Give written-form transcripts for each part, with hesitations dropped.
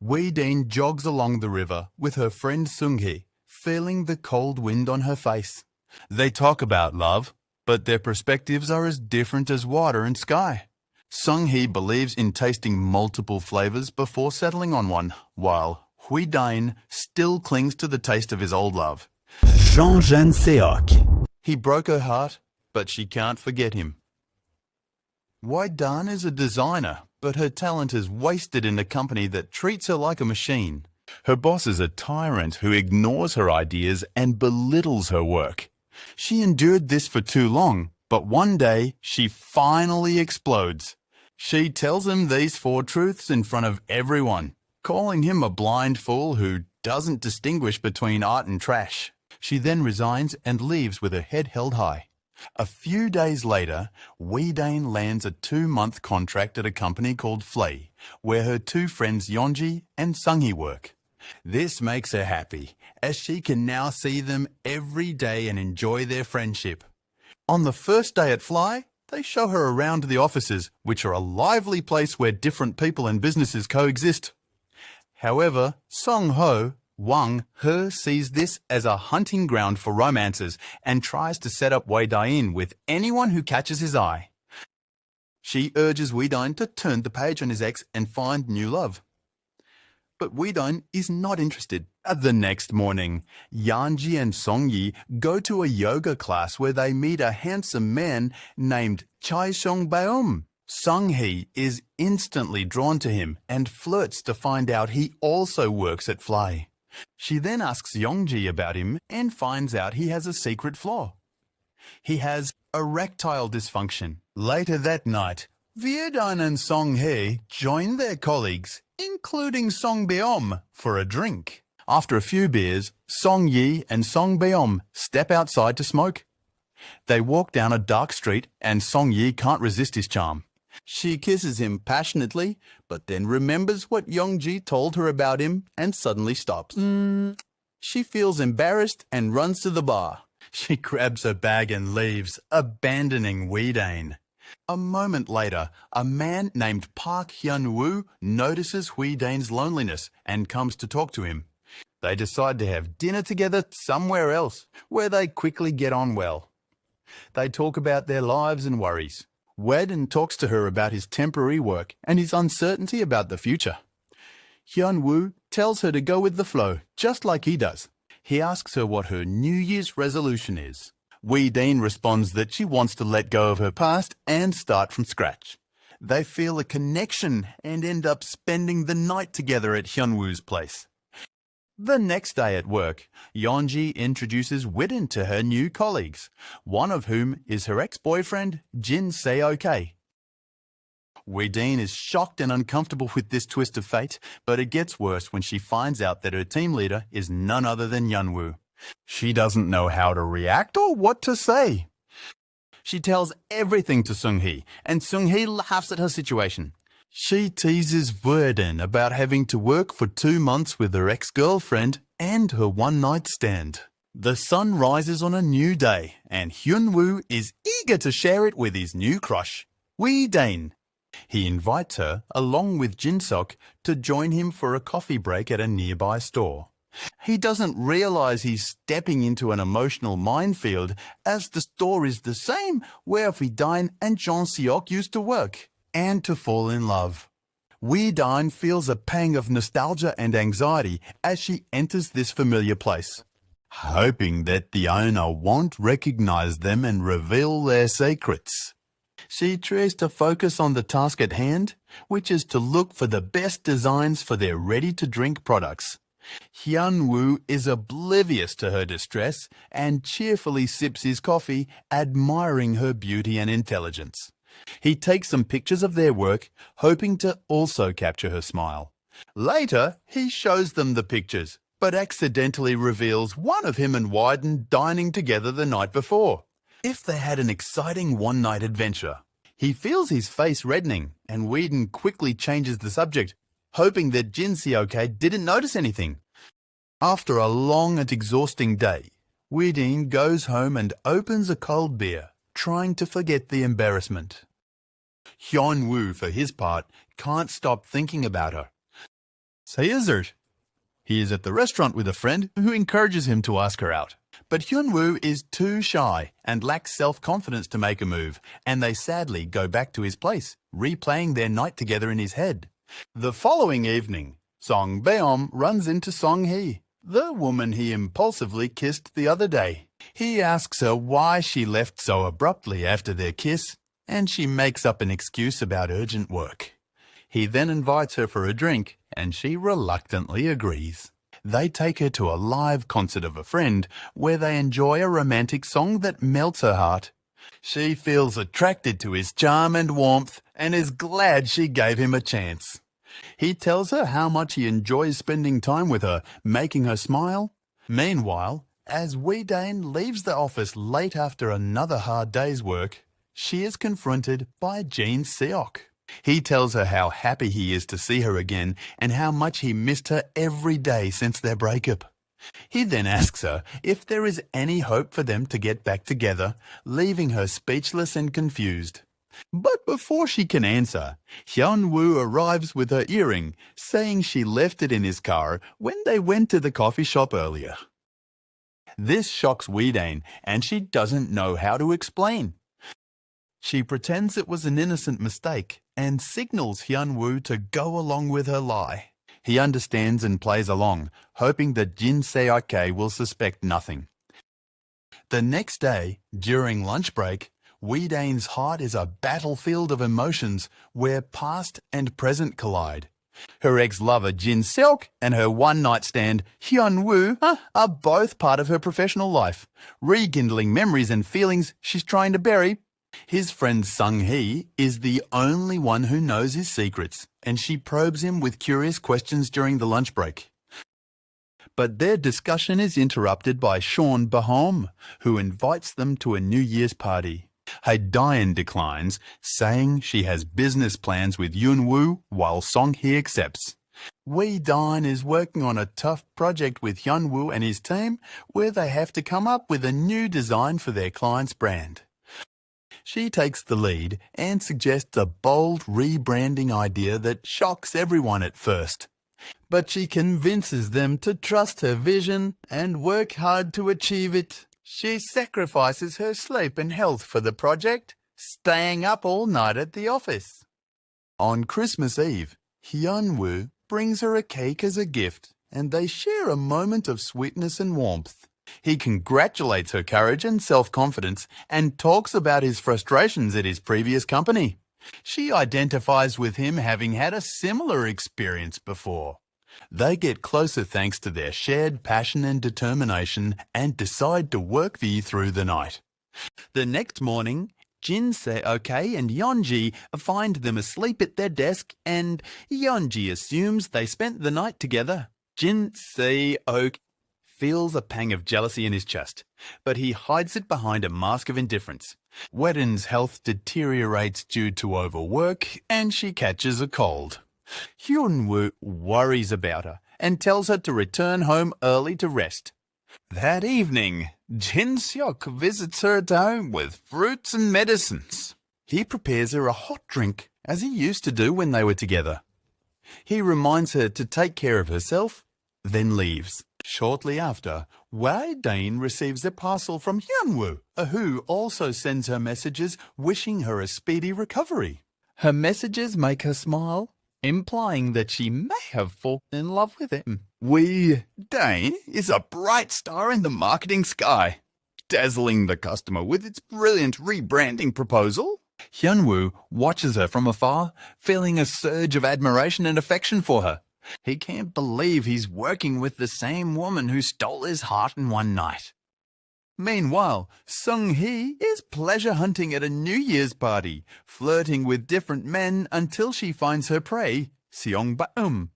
Wee-Deen jogs along the river with her friend Sung-hee, feeling the cold wind on her face. They talk about love, but their perspectives are as different as water and sky. Sung-hee believes in tasting multiple flavors before settling on one, while Wee-Deen still clings to the taste of his old love. Jean-Jean Seok. He broke her heart, but she can't forget him. Wee-Deen is a designer, but her talent is wasted in a company that treats her like a machine. Her boss is a tyrant who ignores her ideas and belittles her work. She endured this for too long, but one day she finally explodes. She tells him these 4 truths in front of everyone, calling him a blind fool who doesn't distinguish between art and trash. She then resigns and leaves with her head held high. A few days later, Wee-Deen lands a 2-month contract at a company called Flay, where her 2 friends Yeonji and Sung-hee work. This makes her happy, as she can now see them every day and enjoy their friendship. On the first day at Fly, they show her around the offices, which are a lively place where different people and businesses coexist. However, Song-ho, Wang He sees this as a hunting ground for romances and tries to set up Wee-Deen with anyone who catches his eye. She urges Wee-Deen to turn the page on his ex and find new love. But Wee-Deen is not interested. The next morning, Yeonji and Song-yi go to a yoga class where they meet a handsome man named Choi Sung-beom. Sung-hee is instantly drawn to him and flirts to find out he also works at Fly. She then asks Yeonji about him and finds out he has a secret flaw. He has erectile dysfunction. Later that night, Wee-Deen and Song-hee join their colleagues, including Song-beom, for a drink. After a few beers, Song-yi and Song-beom step outside to smoke. They walk down a dark street and Song-yi can't resist his charm. She kisses him passionately, but then remembers what Yeonji told her about him and suddenly stops. She feels embarrassed and runs to the bar. She grabs her bag and leaves, abandoning Wee-Deen. A moment later, a man named Park Hyun-woo notices Wee-Deen's loneliness and comes to talk to him. They decide to have dinner together somewhere else, where they quickly get on well. They talk about their lives and worries. Wee-Deen talks to her about his temporary work and his uncertainty about the future. Hyun-woo tells her to go with the flow, just like he does. He asks her what her New Year's resolution is. Wee-Deen responds that she wants to let go of her past and start from scratch. They feel a connection and end up spending the night together at Hyun-woo's place. The next day at work, Yeonji introduces Wee-Deen to her new colleagues, one of whom is her ex-boyfriend, Jin Se-ok. Wee-Deen is shocked and uncomfortable with this twist of fate, but it gets worse when she finds out that her team leader is none other than Hyun-woo. She doesn't know how to react or what to say. She tells everything to Sung-hee, and Sung-hee laughs at her situation. She teases Wee-Deen about having to work for 2 months with her ex-girlfriend and her one-night stand. The sun rises on a new day, and Hyun-woo is eager to share it with his new crush, Wee-Deen. He invites her, along with Jin-sok, to join him for a coffee break at a nearby store. He doesn't realize he's stepping into an emotional minefield, as the store is the same where Wee-Deen and Jeon-seok used to work, and to fall in love. Wee-Deen feels a pang of nostalgia and anxiety as she enters this familiar place, hoping that the owner won't recognize them and reveal their secrets. She tries to focus on the task at hand, which is to look for the best designs for their ready-to-drink products. Hyun-woo is oblivious to her distress and cheerfully sips his coffee, admiring her beauty and intelligence. He takes some pictures of their work, hoping to also capture her smile. Later, he shows them the pictures, but accidentally reveals one of him and Wee-Deen dining together the night before. If they had an exciting one-night adventure. He feels his face reddening, and Wee-Deen quickly changes the subject, hoping that Jin Se-ok didn't notice anything. After a long and exhausting day, Wee-Deen goes home and opens a cold beer, trying to forget the embarrassment. Hyun-woo, for his part, can't stop thinking about her. Say isn't. He is at the restaurant with a friend who encourages him to ask her out. But Hyun-woo is too shy and lacks self-confidence to make a move, and they sadly go back to his place, replaying their night together in his head. The following evening, Song Beom runs into Song Hee, the woman he impulsively kissed the other day. He asks her why she left so abruptly after their kiss, and she makes up an excuse about urgent work. He then invites her for a drink, and she reluctantly agrees. They take her to a live concert of a friend where they enjoy a romantic song that melts her heart. She feels attracted to his charm and warmth and is glad she gave him a chance. He tells her how much he enjoys spending time with her, making her smile. Meanwhile, as Wee-Dane leaves the office late after another hard day's work, she is confronted by Jin Seok. He tells her how happy he is to see her again and how much he missed her every day since their breakup. He then asks her if there is any hope for them to get back together, leaving her speechless and confused. But before she can answer, Hyun-woo arrives with her earring, saying she left it in his car when they went to the coffee shop earlier. This shocks Wee-Dane, and she doesn't know how to explain. She pretends it was an innocent mistake and signals Hyun-woo to go along with her lie. He understands and plays along, hoping that Jin Seok will suspect nothing. The next day, during lunch break, Wee-Dane's heart is a battlefield of emotions where past and present collide. Her ex-lover Jin Seok and her one-night stand Hyun-woo are both part of her professional life, rekindling memories and feelings she's trying to bury. His friend Sung-hee is the only one who knows his secrets, and she probes him with curious questions during the lunch break. But their discussion is interrupted by Sean Bahom, who invites them to a New Year's party. Hae-daen declines, saying she has business plans with Hyun-woo while Song-hee accepts. Wee-daen is working on a tough project with Hyun-woo and his team where they have to come up with a new design for their client's brand. She takes the lead and suggests a bold rebranding idea that shocks everyone at first. But she convinces them to trust her vision and work hard to achieve it. She sacrifices her sleep and health for the project, staying up all night at the office. On Christmas Eve, Hyun-woo brings her a cake as a gift, and they share a moment of sweetness and warmth. He congratulates her courage and self-confidence and talks about his frustrations at his previous company. She identifies with him having had a similar experience before. They get closer thanks to their shared passion and determination and decide to work through the night. The next morning, Jin Seok and Yeonji find them asleep at their desk, and Yeonji assumes they spent the night together. Jin Seok feels a pang of jealousy in his chest, but he hides it behind a mask of indifference. Wedden's health deteriorates due to overwork, and she catches a cold. Hyun-woo worries about her and tells her to return home early to rest. That evening, Jin Seok visits her at home with fruits and medicines. He prepares her a hot drink, as he used to do when they were together. He reminds her to take care of herself, then leaves. Shortly after, Wee-Dane receives a parcel from Hyun-woo, who also sends her messages wishing her a speedy recovery. Her messages make her smile, implying that she may have fallen in love with him. Wee-Dane is a bright star in the marketing sky, dazzling the customer with its brilliant rebranding proposal. Hyun-woo watches her from afar, feeling a surge of admiration and affection for her. He can't believe he's working with the same woman who stole his heart in one night. Meanwhile, Sung-hee is pleasure hunting at a New Year's party, flirting with different men until she finds her prey, Seong-baum.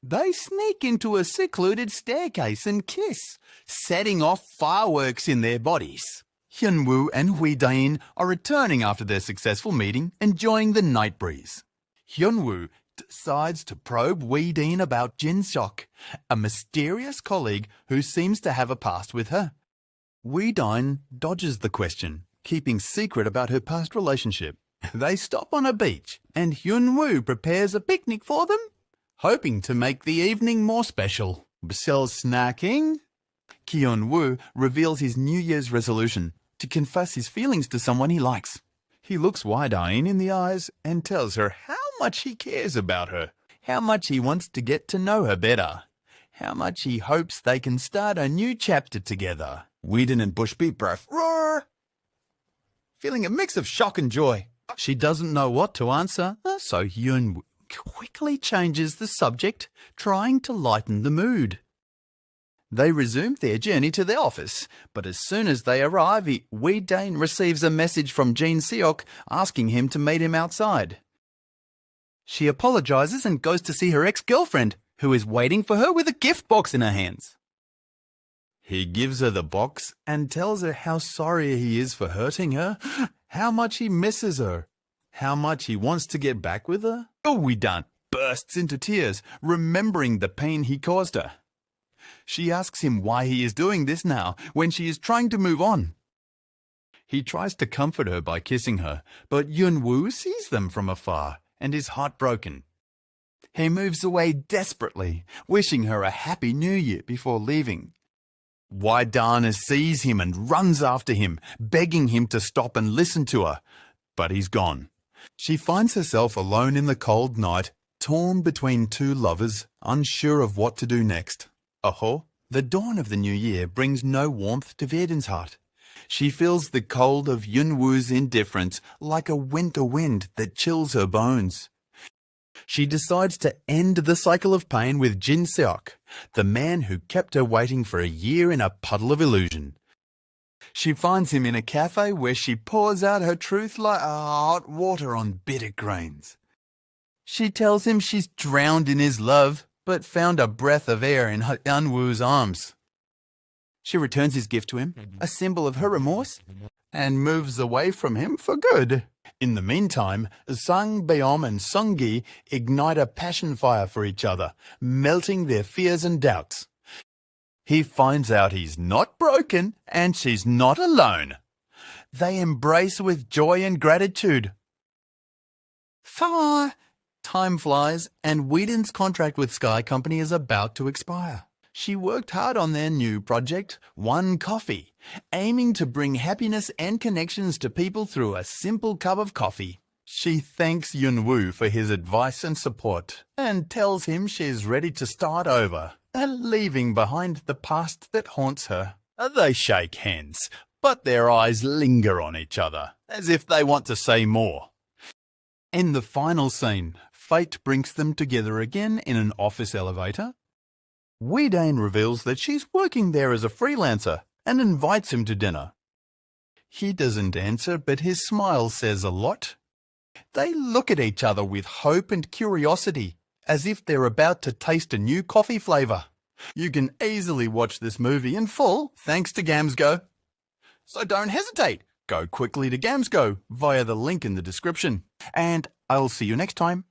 They sneak into a secluded staircase and kiss, setting off fireworks in their bodies. Hyun-woo and Wee-Dane are returning after their successful meeting, enjoying the night breeze. Hyun-woo decides to probe Wee-Dane about Jin Seok, a mysterious colleague who seems to have a past with her. Wee-Dane dodges the question, keeping secret about her past relationship. They stop on a beach, and Hyun-woo prepares a picnic for them. hoping to make the evening more special. Still snacking? Hyun-woo reveals his New Year's resolution to confess his feelings to someone he likes. He looks wide-eyed in the eyes and tells her how much he cares about her, how much he wants to get to know her better, how much he hopes they can start a new chapter together. Whedon and Bushby both roar, feeling a mix of shock and joy. She doesn't know what to answer, so Hyun quickly changes the subject, trying to lighten the mood. They resume their journey to the office, but as soon as they arrive, Whedon receives a message from Jin Seok asking him to meet him outside. She apologizes and goes to see her ex-girlfriend, who is waiting for her with a gift box in her hands. He gives her the box and tells her how sorry he is for hurting her, how much he misses her, how much he wants to get back with her. Whedon bursts into tears, remembering the pain he caused her. She asks him why he is doing this now, when she is trying to move on. He tries to comfort her by kissing her, but Hyun-woo sees them from afar and is heartbroken. He moves away desperately, wishing her a happy new year before leaving. Whedon sees him and runs after him, begging him to stop and listen to her, but he's gone. She finds herself alone in the cold night, torn between two lovers, unsure of what to do next. The dawn of the new year brings no warmth to Whedon's heart. She feels the cold of Hyun-woo's indifference like a winter wind that chills her bones. She decides to end the cycle of pain with Jin Seok, the man who kept her waiting for a year in a puddle of illusion. She finds him in a cafe where she pours out her truth like hot water on bitter grains. She tells him she's drowned in his love, but found a breath of air in Hyun-woo's arms. She returns his gift to him, a symbol of her remorse, and moves away from him for good. In the meantime, Sang Beom and Sung-gi ignite a passion fire for each other, melting their fears and doubts. He finds out he's not broken and she's not alone. They embrace with joy and gratitude. Time flies, and Whedon's contract with Sky Company is about to expire. She worked hard on their new project, One Coffee, aiming to bring happiness and connections to people through a simple cup of coffee. She thanks Hyun-woo for his advice and support, and tells him she's ready to start over, leaving behind the past that haunts her. They shake hands, but their eyes linger on each other, as if they want to say more. In the final scene, fate brings them together again in an office elevator. Whedon reveals that she's working there as a freelancer and invites him to dinner. He doesn't answer, but his smile says a lot. They look at each other with hope and curiosity, as if they're about to taste a new coffee flavour. You can easily watch this movie in full thanks to Gamsgo. So don't hesitate. Go quickly to Gamsgo via the link in the description. And I'll see you next time.